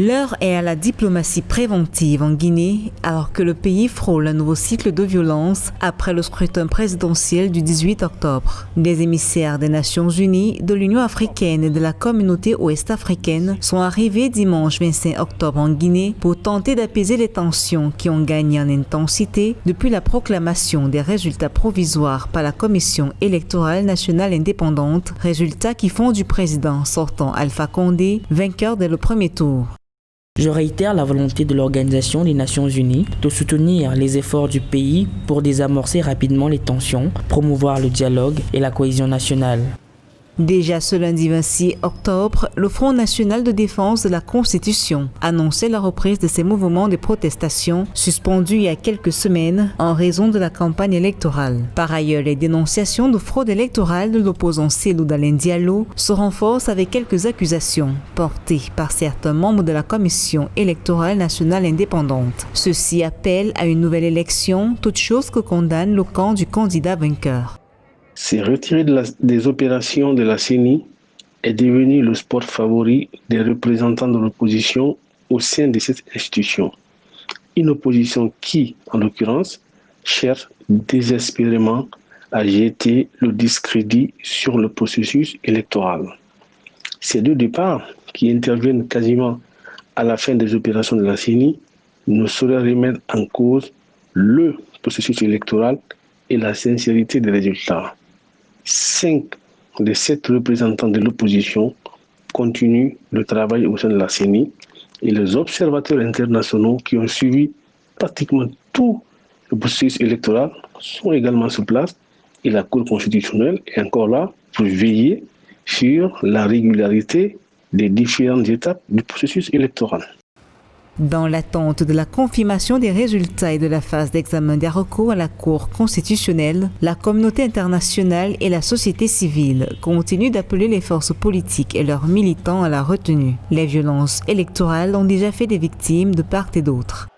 L'heure est à la diplomatie préventive en Guinée alors que le pays frôle un nouveau cycle de violence après le scrutin présidentiel du 18 octobre. Des émissaires des Nations Unies, de l'Union africaine et de la communauté ouest-africaine sont arrivés dimanche 25 octobre en Guinée pour tenter d'apaiser les tensions qui ont gagné en intensité depuis la proclamation des résultats provisoires par la Commission électorale nationale indépendante, résultats qui font du président sortant Alpha Condé vainqueur dès le premier tour. Je réitère la volonté de l'Organisation des Nations Unies de soutenir les efforts du pays pour désamorcer rapidement les tensions, promouvoir le dialogue et la cohésion nationale. Déjà ce lundi 26 octobre, le Front national de défense de la Constitution annonçait la reprise de ses mouvements de protestation suspendus il y a quelques semaines en raison de la campagne électorale. Par ailleurs, les dénonciations de fraude électorale de l'opposant Cellou Dalein Diallo se renforcent avec quelques accusations portées par certains membres de la Commission électorale nationale indépendante. Ceux-ci appellent à une nouvelle élection, toute chose que condamne le camp du candidat vainqueur. Se retirer des opérations de la CENI est devenu le sport favori des représentants de l'opposition au sein de cette institution. Une opposition qui, en l'occurrence, cherche désespérément à jeter le discrédit sur le processus électoral. Ces deux départs, qui interviennent quasiment à la fin des opérations de la CENI, ne sauraient remettre en cause le processus électoral et la sincérité des résultats. 5 des 7 représentants de l'opposition continuent le travail au sein de la CENI et les observateurs internationaux qui ont suivi pratiquement tout le processus électoral sont également sur place et la Cour constitutionnelle est encore là pour veiller sur la régularité des différentes étapes du processus électoral. Dans l'attente de la confirmation des résultats et de la phase d'examen des recours à la Cour constitutionnelle, la communauté internationale et la société civile continuent d'appeler les forces politiques et leurs militants à la retenue. Les violences électorales ont déjà fait des victimes de part et d'autre.